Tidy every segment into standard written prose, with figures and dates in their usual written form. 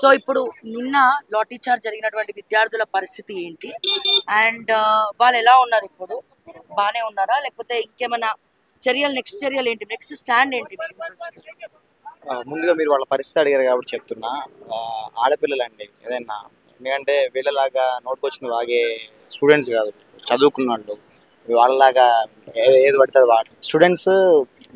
So ఇప్పుడు నిన్న lathi charge జరిగినటువంటి విద్యార్థుల పరిస్థితి ఏంటి అండ్ వాళ్ళు ఎలా ఉన్నారు ఇప్పుడు బానే ఉన్నారా లేకపోతే ఇంకేమైనా చర్యలు నెక్స్ట్ చర్యలు ఏంటి నెక్స్ట్ స్టాండ్ ఏంటి మీ యూనివర్సిటీ? ముందుగా మీరు వాళ్ళ పరిస్థితి అడిగారు కాబట్టి చెప్తున్నా. ఆడపిల్లలండి ఏదైనా, ఎందుకంటే వీళ్ళలాగా నోటుకొచ్చింది వాగే స్టూడెంట్స్ కాదు, చదువుకున్న వాళ్ళు. వాళ్ళలాగా ఏది పడితే అది వాడు స్టూడెంట్స్.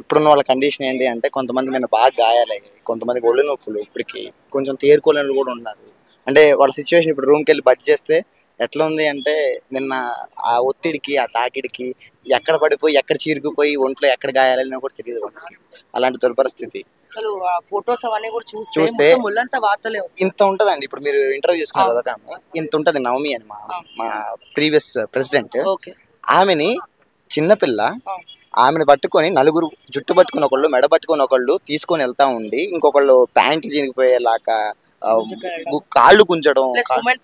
ఇప్పుడున్న వాళ్ళ కండిషన్ ఏంటి అంటే, కొంతమంది నేను బాగా గాయాలయ్యాయి, కొంతమందికి ఒళ్ళు నొప్పులు, ఇప్పటికి కొంచెం తేరుకోలేని కూడా ఉన్నారు. అంటే వాళ్ళ సిచ్యువేషన్ ఇప్పుడు రూమ్కి వెళ్ళి బట్ చేస్తే ఎట్లా ఉంది అంటే, నిన్న ఆ ఒత్తిడికి ఆ తాకిడికి ఎక్కడ పడిపోయి ఎక్కడ చీరుకుపోయి ఒంట్లో ఎక్కడ గాయాలని కూడా తెలియదు వాళ్ళకి. అలాంటి దుర్పరిస్థితి. అసలు ఆ ఫొటోస్ అవన్నీ కూడా చూస్తే చూస్తే ముళ్ళంతా వార్తలే ఇంత ఉంటదండి. ఇప్పుడు మీరు ఇంటర్వ్యూ చేసుకున్నారు కదా, ఇంత ఉంటది. నవమి అని మా ప్రీవియస్ ప్రెసిడెంట్, ఓకే ఆమెని చిన్నపిల్ల, ఆమెను పట్టుకొని నలుగురు జుట్టు పట్టుకుని ఒకళ్ళు, మెడ పట్టుకొని ఒకళ్ళు తీసుకొని వెళ్తా ఉండి, ఇంకొకళ్ళు ప్యాంట్లు చినిగిపోయేలాగా కాళ్ళు గుంజడం.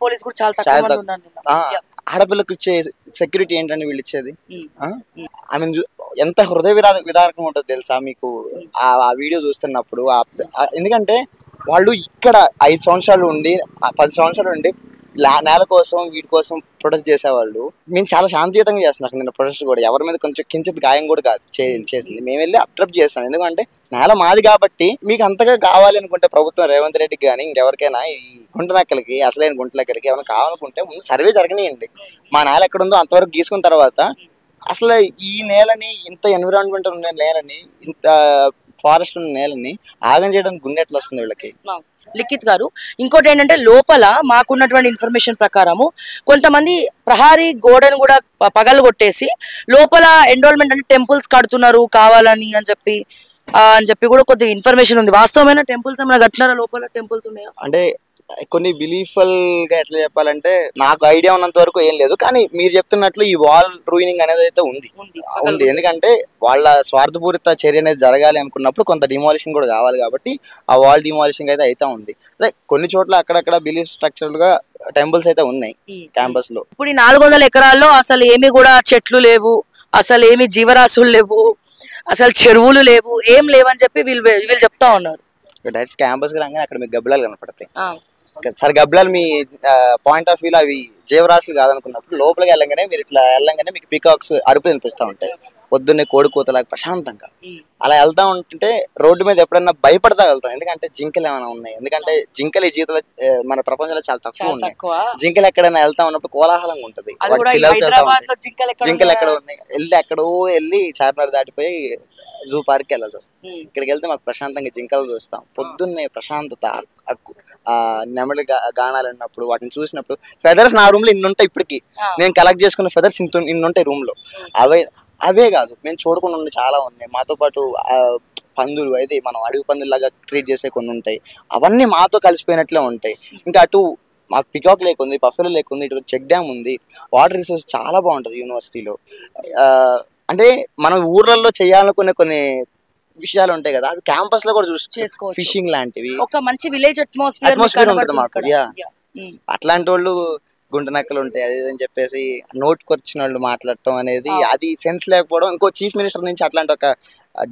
పోలీస్ కూడా చాలా తక్కువ మంది ఉన్నారు నిన్న. ఆడపిల్లకు ఇచ్చే సెక్యూరిటీ ఏంటంటే వీళ్ళు ఇచ్చేది. ఆమె ఎంత హృదయ విదారకం ఉంటుంది తెలుసా మీకు ఆ వీడియో చూస్తున్నప్పుడు. ఎందుకంటే వాళ్ళు ఇక్కడ 5 సంవత్సరాలు ఉండి 10 సంవత్సరాలు ఉండి నేల కోసం వీటి కోసం ప్రొటెస్ట్ చేసేవాళ్ళు. మేము చాలా శాంతియుతంగా చేస్తున్నాం నిన్న ప్రొటెస్ట్ కూడా. ఎవరి మీద కొంచెం కించిత్ గాయం కూడా కాదు చేసింది. మేము వెళ్ళి అబ్జర్వ్ చేస్తాం. ఎందుకంటే నేల మాది కాబట్టి. మీకు అంతగా కావాలి అనుకుంటే ప్రభుత్వం రేవంత్ రెడ్డికి కానీ ఇంకెవరికైనా ఈ గుంటనక్కలకి, అసలైన గుంటనక్కలకి ఏమైనా కావాలనుకుంటే ముందు సర్వే జరగనియండి. మా నేల ఎక్కడ ఉందో అంతవరకు గీసుకున్న తర్వాత అసలు ఈ నేలని, ఇంత ఎన్విరాన్మెంట్ ఉన్న నేలని, ఇంత ఫారెస్ట్ ఉన్న నేలని ఆగం చేయడానికి గుండె ఎట్లా వస్తుంది వీళ్ళకి? లిఖిత్ గారు, ఇంకోటి ఏంటంటే లోపల మాకున్నటువంటి ఇన్ఫర్మేషన్ ప్రకారము కొంతమంది ప్రహారీ గోడను కూడా పగలు కొట్టేసి లోపల ఎన్రోల్మెంట్ అంటే టెంపుల్స్ కడుతున్నారు కావాలని అని చెప్పి కూడా కొద్దిగా ఇన్ఫర్మేషన్ ఉంది. వాస్తవమైన టెంపుల్స్ ఏమైనా కట్టినారా? లోపల టెంపుల్స్ ఉన్నాయా? అంటే కొన్ని బిలీఫుల్ గా ఎట్లా చెప్పాలంటే, నాకు ఐడియా ఉన్నంత వరకు ఏం లేదు. కానీ మీరు చెప్తున్నట్లు ఈ వాల్ రూయినింగ్ అనేది అయితే ఉంది. ఎందుకంటే వాళ్ళ స్వార్థపూరిత చర్య అనేది జరగాలి అనుకున్నప్పుడు కొంత డిమాలిషన్ కూడా కావాలి కాబట్టి ఆ వాల్ డిమాలిషింగ్ అయితే ఉంది. కొన్ని చోట్ల అక్కడక్కడ బిలీఫ్ స్ట్రక్చర్ గా టెంపుల్స్ అయితే ఉన్నాయి క్యాంపస్ లో. ఇప్పుడు ఈ 400 ఎకరాల్లో అసలు ఏమి కూడా చెట్లు లేవు, అసలు ఏమి జీవరాశులు లేవు, అసలు చెరువులు లేవు, ఏం లేవని చెప్పి వీళ్ళు చెప్తా ఉన్నారు. డైరెక్ట్ క్యాంపస్ కి రాగానే అక్కడ మీకు గబ్బిలాలు కనపడతాయి. సరే, గబ్బిలాలు మీ పాయింట్ ఆఫ్ వ్యూలో అవి జీవరాశులు కాదనుకున్నప్పుడు లోపలికి వెళ్ళంగానే మీరు ఇట్లా వెళ్ళంగానే మీకు పీకాక్స్ అరుపు వినిపిస్తూ ఉంటాయి. పొద్దున్నే కోడి కూతలాగా ప్రశాంతంగా అలా వెళ్తా ఉంటుంటే రోడ్డు మీద ఎప్పుడైనా భయపడతా వెళ్తాం. ఎందుకంటే జింకలు ఏమైనా ఉన్నాయి. ఎందుకంటే జింకలు ఈ జీవితంలో మన ప్రపంచంలో చాలా తక్కువ ఉన్నాయి. జింకలు ఎక్కడైనా వెళ్తా ఉన్నప్పుడు కోలాహలంగా ఉంటది. జింకలు ఎక్కడ ఉన్నాయి, ఎక్కడో వెళ్ళి చార్మినార్ దాటిపోయి జూ పార్క్కి వెళ్ళాల్సి వస్తుంది. ఇక్కడికి వెళ్తే మాకు ప్రశాంతంగా జింకలు చూస్తాం. పొద్దున్నే ప్రశాంతత, నెమలి గానాలు అన్నప్పుడు వాటిని చూసినప్పుడు. ఫెదర్స్ నా రూమ్ లో ఇన్ని ఉంటాయి. ఇప్పటికి నేను కలెక్ట్ చేసుకున్న ఫెదర్స్ ఇన్ని ఉంటాయి రూమ్ లో. అవే కాదు, మేము చూడకుండా ఉండి చాలా ఉన్నాయి. మాతో పాటు పందులు, అయితే మనం అడవి పందులాగా ట్రీట్ చేసే కొన్ని ఉంటాయి. అవన్నీ మాతో కలిసిపోయినట్లే ఉంటాయి. ఇంకా అటు మాకు పికాక్ లేకుంది, బఫెలో లేకుంది, ఇటు చెక్ డ్యామ్ ఉంది. వాటర్ రిసోర్స్ చాలా బాగుంటుంది యూనివర్సిటీలో. అంటే మనం ఊర్లలో చేయాలనుకునే కొన్ని విషయాలు ఉంటాయి కదా, అవి క్యాంపస్ లో కూడా చూసుకోవచ్చు. ఫిషింగ్ లాంటివి, ఒక మంచి విలేజ్ అట్మాస్ఫియర్ ఉంటుంది మాకు. అట్లాంటి వాళ్ళు గుంటనక్కలు ఉంటాయి అది అని చెప్పేసి నోటుకొచ్చిన వాళ్ళు మాట్లాడటం అనేది అది సెన్స్ లేకపోవడం. ఇంకో చీఫ్ మినిస్టర్ నుంచి అట్లాంటి ఒక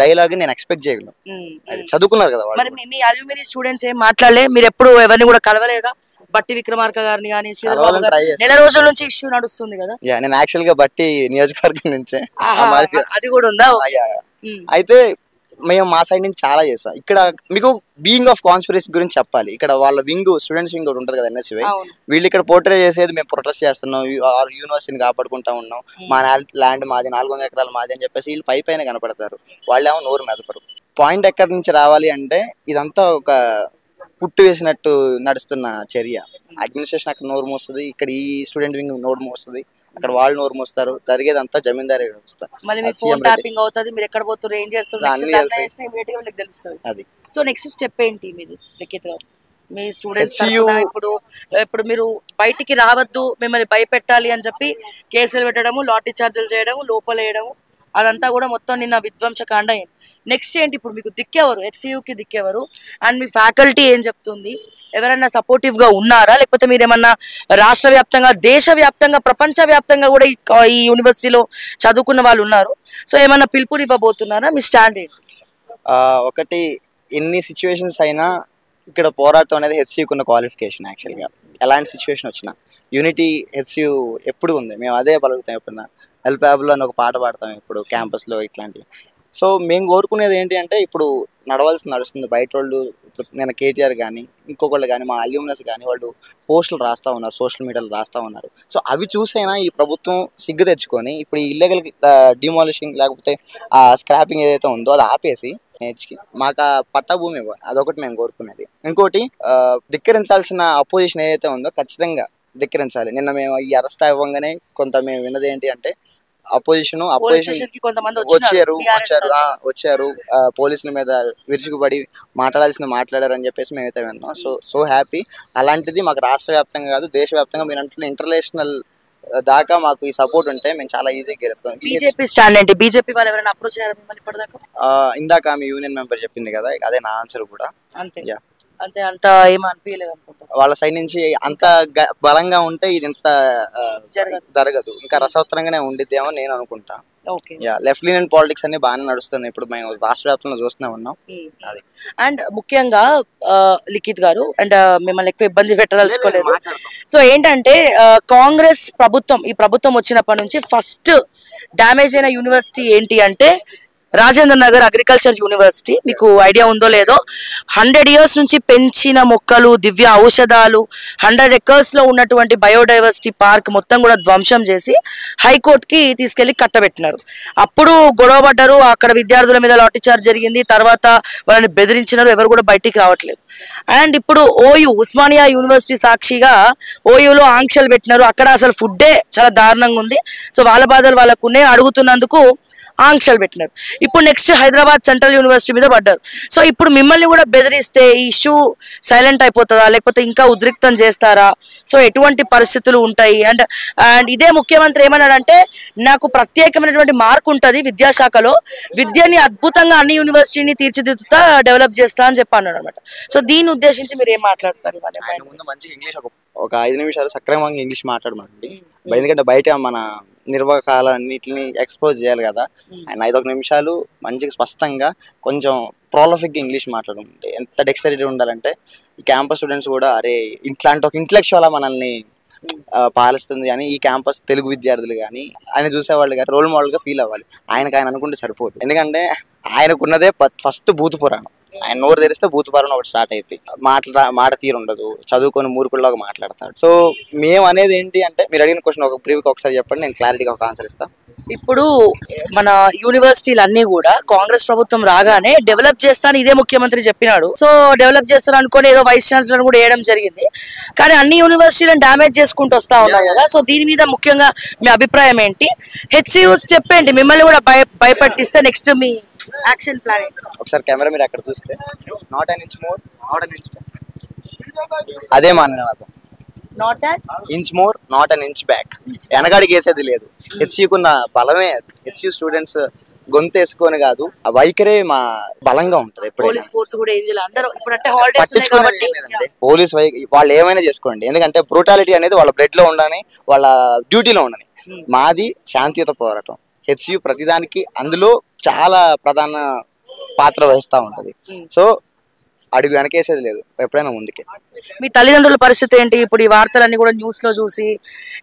డైలాగ్ నేను ఎక్స్పెక్ట్ చేయగలను. అది చదువుకున్నారు కదా వాళ్ళు. మీ అల్యూమిని స్టూడెంట్స్ ఏం మాట్లాడలే? మీరు ఎప్పుడు ఎవరిని కూడా కలవలేదా? బట్టి విక్రమార్క గారిని కానీ నెల రోజుల నుంచి ఇష్యూ నడుస్తుంది కదా. నేను యాక్చువల్ గా బట్టి నియోజకవర్గం నుంచే. అది కూడా ఉందా? అయితే మేము మా సైడ్ నుంచి చాలా చేస్తాం. ఇక్కడ మీకు బీయింగ్ ఆఫ్ కాన్స్పిరసీ గురించి చెప్పాలి. ఇక్కడ వాళ్ళ వింగ్, స్టూడెంట్స్ వింగ్ ఉంటుంది కదా, ఎన్ఎస్వై. వీళ్ళు ఇక్కడ పోర్ట్రే చేసేది మేము ప్రొటెస్ట్ చేస్తున్నాం, యూనివర్సిటీని కాపాడుకుంటా ఉన్నాం, మా ల్యాండ్ మాది, 400 ఎకరాలు మాది అని చెప్పేసి వీళ్ళు పైన కనపడతారు. వాళ్ళేమో నోరు మెదపరు. పాయింట్ ఎక్కడి నుంచి రావాలి అంటే, ఇదంతా ఒక కుట్టు వేసినట్టు నడుస్తున్న చర్య. అడ్మినిస్ట్రేషన్ అక్కడ నోరు మోస్తుంది, ఇక్కడ ఈ స్టూడెంట్ వింగ్ నోరు మోస్తుంది, అక్కడ వాళ్ళు నోరు మోస్తారు. జరిగేదంతా జమీందారీ వ్యవస్థ. అది. సో నెక్స్ట్ స్టెప్ ఏంటి మీది లిఖిత్ గారు? మీ స్టూడెంట్స్ ఇప్పుడు మీరు బయటికి రావద్దు, మిమ్మల్ని భయపెట్టాలి అని చెప్పి కేసులు పెట్టడము, లాఠీ చార్జీలు చేయడము, లోపల వేయడము, అదంతా కూడా మొత్తం నిన్న విధ్వంసకాండ అయింది. నెక్స్ట్ ఏంటి ఇప్పుడు? మీకు దిక్కెవరు? హెచ్సియుకి దిక్కెవరు? అండ్ మీ ఫ్యాకల్టీ ఏం చెప్తుంది? ఎవరైనా సపోర్టివ్ గా ఉన్నారా? లేకపోతే మీరేమన్నా రాష్ట్ర వ్యాప్తంగా, దేశవ్యాప్తంగా, ప్రపంచ వ్యాప్తంగా కూడా ఈ యూనివర్సిటీలో చదువుకున్న వాళ్ళు ఉన్నారు. సో ఏమన్నా పిలుపునివ్వబోతున్నారా? మీ స్టాండ్ ఏంటి? ఒకటి, ఎన్ని సిచ్యువేషన్స్ అయినా ఇక్కడ పోరాటం అనేది హెచ్సియుకు ఉన్న క్వాలిఫికేషన్. యాక్చువల్గా ఎలాంటి సిచ్యువేషన్ వచ్చినా యూనిటీ హెచ్సియు ఎప్పుడు ఉంది, మేము అదే పలుకుతాం. ఎప్పుడన్నా ఎల్పాబ్లో అని ఒక పాట పాడతాం ఇప్పుడు క్యాంపస్లో ఇట్లాంటివి. సో మేము కోరుకునేది ఏంటి అంటే, ఇప్పుడు నడుస్తుంది బయట వాళ్ళు. ఇప్పుడు నేను కేటీఆర్ కానీ ఇంకొకళ్ళు కానీ మా అల్యూమినస్ కానీ వాళ్ళు పోస్టులు రాస్తూ ఉన్నారు, సోషల్ మీడియాలో రాస్తూ ఉన్నారు. సో అవి చూసైనా ఈ ప్రభుత్వం సిగ్గు తెచ్చుకొని ఇప్పుడు ఈ ఇల్లీగల్ డిమాలిషింగ్ లేకపోతే ఆ స్క్రాపింగ్ ఏదైతే ఉందో అది ఆపేసి మాకు ఆ పట్టా భూమి ఇవ్వాలి. అదొకటి మేము కోరుకునేది. ఇంకోటి ధిక్కరించాల్సిన అపోజిషన్ ఏదైతే ఉందో ఖచ్చితంగా ధిక్కరించాలి. నిన్న మేము ఈ అరెస్ట్ అవ్వగానే కొంత మేము విన్నది ఏంటి అంటే, అపోజిషన్ వచ్చారు పోలీసుల మీద విరుచుకుపడి మాట్లాడారు అని చెప్పేసి మేమైతే విన్నాం. So happy. అలాంటిది మాకు రాష్ట్ర వ్యాప్తంగా కాదు, దేశవ్యాప్తంగా మీరు అంటే ఇంటర్నేషనల్ దాకా మాకు ఈ సపోర్ట్ ఉంటే మేము చాలా ఈజీగా గెలుస్తాం. బీజేపీ స్టాండ్ ఏంటి? బీజేపీ వాళ్ళు ఎవరైనా అప్రోచ్ అయ్యారు మిమ్మల్ని ఇప్పటిదాకా? ఇందాక ఆమె యూనియన్ మెంబర్ చెప్పింది కదా, అదే నా ఆన్సర్ కూడా. అంతే, అంతే. అంత ఏం అనిపించలేదు అనుకుంటా వాళ్ళ సైడ్ నుంచి. అంత బలంగా ఉంటే ఇది ఇంత జరగదు, ఇంకా రసవత్తరంగానే ఉండిద్దేమో నేను అనుకుంటా. లెఫ్ట్ పాలిటిక్స్ అన్ని బాగానే నడుస్తున్నాయి ఇప్పుడు, మేము రాష్ట్ర వ్యాప్తంగా చూస్తూనే ఉన్నాం. అది. అండ్ ముఖ్యంగా లిఖిత్ గారు, అండ్ మిమ్మల్ని ఎక్కువ ఇబ్బంది పెట్టదలుచుకోలేదు. సో ఏంటంటే కాంగ్రెస్ ప్రభుత్వం, ఈ ప్రభుత్వం వచ్చినప్పటి నుంచి ఫస్ట్ డ్యామేజ్ అయిన యూనివర్సిటీ ఏంటి అంటే రాజేంద్ర నగర్ అగ్రికల్చర్ యూనివర్సిటీ. మీకు ఐడియా ఉందో లేదో, 100 years నుంచి పెంచిన మొక్కలు, దివ్య ఔషధాలు, 100 acres లో ఉన్నటువంటి బయోడైవర్సిటీ పార్క్ మొత్తం కూడా ధ్వంసం చేసి హైకోర్టుకి తీసుకెళ్లి కట్టబెట్టినారు. అప్పుడు గొడవ పడ్డారు, అక్కడ విద్యార్థుల మీద లాఠీ చార్జ్ జరిగింది, తర్వాత వాళ్ళని బెదిరించినారు, ఎవరు కూడా బయటికి రావట్లేదు. అండ్ ఇప్పుడు ఓయూ ఉస్మానియా యూనివర్సిటీ సాక్షిగా ఓయూలో ఆంక్షలు పెట్టినారు. అక్కడ అసలు ఫుడ్డే చాలా దారుణంగా ఉంది. సో వాళ్ళ బాధలు వాళ్ళకునే అడుగుతున్నందుకు ఆంక్షలు పెట్టినారు. ఇప్పుడు నెక్స్ట్ హైదరాబాద్ సెంట్రల్ యూనివర్సిటీ మీద పడ్డారు. సో ఇప్పుడు మిమ్మల్ని కూడా బెదిరిస్తే ఈ ఇష్యూ సైలెంట్ అయిపోతుందా, లేకపోతే ఇంకా ఉద్రిక్తం చేస్తారా? సో ఎటువంటి పరిస్థితులు ఉంటాయి? అండ్ ఇదే ముఖ్యమంత్రి ఏమన్నాడంటే, నాకు ప్రత్యేకమైనటువంటి మార్క్ ఉంటుంది విద్యాశాఖలో, విద్యని అద్భుతంగా అన్ని యూనివర్సిటీని తీర్చిదిద్దుతా డెవలప్ చేస్తా అని చెప్పి అన్నాడు అనమాట. సో దీన్ని ఉద్దేశించి మీరు ఏం మాట్లాడతారు? మంచి ఇంగ్లీష్ ఒక 5 నిమిషాలు సక్రమంగా ఇంగ్లీష్ మాట్లాడమండి. ఎందుకంటే బయట మన నిర్వాహకాలన్నిటిని ఎక్స్పోజ్ చేయాలి కదా. అండ్ 5 నిమిషాలు మంచిగా స్పష్టంగా కొంచెం ప్రోలఫిక్గా ఇంగ్లీష్ మాట్లాడుకుంటే ఎంత డెక్స్టరిటీ ఉండాలంటే ఈ క్యాంపస్ స్టూడెంట్స్ కూడా అరే ఇట్లాంటి ఒక ఇంటలెక్చువల్ మనల్ని పాలిస్తుంది అని ఈ క్యాంపస్ తెలుగు విద్యార్థులు కానీ ఆయన చూసేవాళ్ళు కానీ రోల్ మోడల్గా ఫీల్ అవ్వాలి. ఆయన అనుకుంటే సరిపోదు. ఎందుకంటే ఆయనకున్నదే ఫస్ట్ భూత పురాణం. ఆయన నోరు తెరిస్తే భూతపాలన ఒకటి స్టార్ట్ అయితే మాట తీరు ఉండదు, చదువుకొని మూర్ఖుల్లాగా మాట్లాడతాడు. సో మేము అనేది ఏంటి అంటే, మీరు అడిగిన క్వశ్చన్ ఒక ప్రీవియస్ ఒకసారి చెప్పండి, నేను క్లారిటీగా ఒక ఆన్సర్ ఇస్తాను. ఇప్పుడు మన యూనివర్సిటీలు అన్ని కూడా కాంగ్రెస్ ప్రభుత్వం రాగానే డెవలప్ చేస్తాను ఇదే ముఖ్యమంత్రి చెప్పినాడు. సో డెవలప్ చేస్తాను అనుకుని ఏదో వైస్ ఛాన్సలర్ కూడా వేయడం జరిగింది. కానీ అన్ని యూనివర్సిటీలను డ్యామేజ్ చేసుకుంటూ వస్తా ఉన్నారు కదా. సో దీని మీద ముఖ్యంగా మీ అభిప్రాయం ఏంటి? హెచ్సియూస్ చెప్పండి, మిమ్మల్ని కూడా భయపట్టిస్తే నెక్స్ట్ మీ యాక్షన్ ప్లాన్ ఏంటి? ఒకసారి కెమెరా మీరు అక్కడ చూస్తే not an inch more, not an inch అదే మా not an inch more, not an inch back. వెనకాడికి వేసేది లేదు. హెచ్సియుకున్న బలమే, హెచ్సియు స్టూడెంట్స్ గొంతేసుకొని కాదు, ఆ వైఖరే మా బలంగా ఉంటది. ఎప్పుడైనా పోలీస్ వాళ్ళు ఏమైనా చేసుకోండి, ఎందుకంటే బ్రూటాలిటీ అనేది వాళ్ళ బ్లడ్ లో ఉండని, వాళ్ళ డ్యూటీలో ఉండని. మాది శాంతియుత పోరాటం. హెచ్సియు ప్రతిదానికి అందులో చాలా ప్రధాన పాత్ర వహిస్తూ ఉంటది. సో అడుగు వెనకేసేది లేదు, ఎప్పుడైనా ముందుకే. మీ తల్లిదండ్రుల పరిస్థితి ఏంటి ఇప్పుడు ఈ వార్తలన్నీ కూడా న్యూస్ లో చూసి?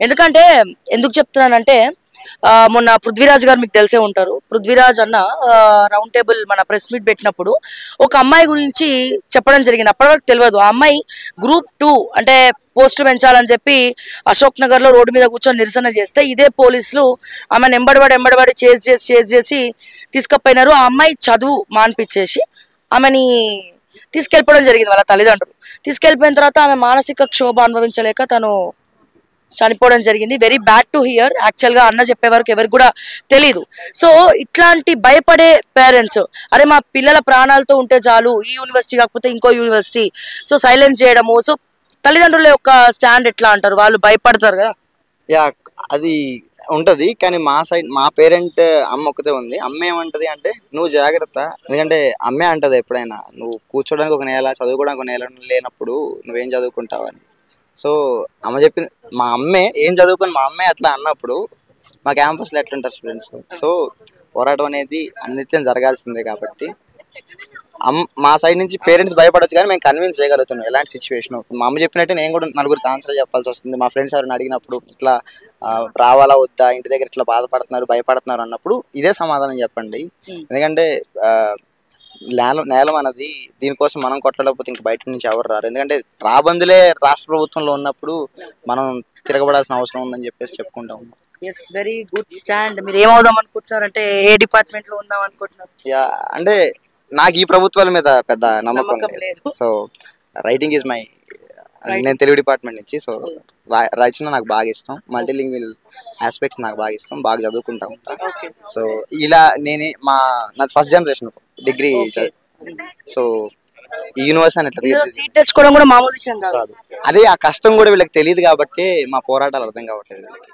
ఎందుకు చెప్తున్నానంటే మొన్న పృథ్వీరాజ్ గారు మీకు తెలిసే ఉంటారు. పృథ్వీరాజ్ అన్న రౌండ్ టేబుల్ మన ప్రెస్ మీట్ పెట్టినప్పుడు ఒక అమ్మాయి గురించి చెప్పడం జరిగింది. అప్పటి వరకు తెలియదు. ఆ అమ్మాయి Group 2 అంటే పోస్టు పెంచాలని చెప్పి అశోక్ నగర్ లో రోడ్డు మీద కూర్చొని నిరసన చేస్తే ఇదే పోలీసులు ఆమెను ఎంబడబడి చేజ్ చేసి తీసుకుపోయినారు. ఆ అమ్మాయి చదువు మాన్పించేసి ఆమెని తీసుకెళ్ళిపోవడం జరిగింది. వాళ్ళ తల్లిదండ్రులు తీసుకెళ్ళిపోయిన తర్వాత ఆమె మానసిక క్షోభ అనుభవించలేక తను చనిపోవడం జరిగింది. Very bad to hear. యాక్చువల్గా అన్న చెప్పే వరకు ఎవరికి కూడా తెలీదు. సో ఇట్లాంటి భయపడే పేరెంట్స్, అరే మా పిల్లల ప్రాణాలతో ఉంటే చాలు, ఈ యూనివర్సిటీ కాకపోతే ఇంకో యూనివర్సిటీ, సో సైలెన్స్ చేయడము. సో తల్లిదండ్రుల యొక్క స్టాండ్ ఎట్లా అంటారు? వాళ్ళు భయపడతారు కదా. యా, అది ఉంటది. కానీ మా సైడ్ మా పేరెంట్ అమ్మ ఒకతే ఉంది. అమ్మ ఏమంటది అంటే, నువ్వు జాగ్రత్త, ఎందుకంటే అమ్మే అంటది ఎప్పుడైనా, నువ్వు కూర్చోడానికి ఒక నేల, చదువుకోవడానికి ఒక నేల లేనప్పుడు నువ్వేం చదువుకుంటావని. సో అమ్మ చెప్పింది. మా అమ్మే ఏం చదువుకొని మా అమ్మే అట్లా అన్నప్పుడు మా క్యాంపస్లో ఎట్లుంటారు స్టూడెంట్స్? సో పోరాటం అనేది అన్నిత్యం జరగాల్సిందే కాబట్టి మా సైడ్ నుంచి పేరెంట్స్ భయపడొచ్చు కానీ మేము కన్విన్స్ చేయగలుగుతున్నాం ఎలాంటి సిచ్యువేషన్. మా అమ్మ చెప్పినట్టే నేను కూడా నలుగురికి ఆన్సర్ చెప్పాల్సి వస్తుంది. మా ఫ్రెండ్స్ ఎవరైనా అడిగినప్పుడు ఇట్లా రావాలా వద్దా, ఇంటి దగ్గర ఇట్లా బాధపడుతున్నారు భయపడుతున్నారు అన్నప్పుడు ఇదే సమాధానం చెప్పండి. ఎందుకంటే నేలం అన్నది దీనికోసం మనం కొట్టలేకపోతే ఇంక బయట నుంచి ఎవరు రారు. ఎందుకంటే రాబందులే రాష్ట్ర ప్రభుత్వంలో ఉన్నప్పుడు మనం తిరగబడాల్సిన అవసరం ఉందని చెప్పేసి చెప్పుకుంటా ఉన్నాం. Yes, very good stand. మీరు ఏమవుదాం అనుకుంటున్నారు, అంటే ఏ డిపార్ట్మెంట్ లో ఉందాం అనుకుంటున్నారు? అంటే నాకు ఈ ప్రభుత్వాల మీద పెద్ద నమ్మకం లేదు. సో రైటింగ్ ఈజ్ మై, నేను తెలుగు డిపార్ట్మెంట్ నుంచి. సో రచన నాకు బాగా ఇష్టం, మల్టీలింగ్వల్ ఆస్పెక్ట్స్ నాకు బాగా ఇష్టం, బాగా చదువుకుంటా ఉంటా. సో ఇలా నాది ఫస్ట్ జనరేషన్ డిగ్రీ. సో ఈ యూనివర్సిటీ సీట్ తెచ్చుకోవడం కూడా మామూలు విషయం కాదు. అదే ఆ కష్టం కూడా వీళ్ళకి తెలియదు కాబట్టి మా పోరాటాలు అర్థం కావట్లేదు వీళ్ళకి.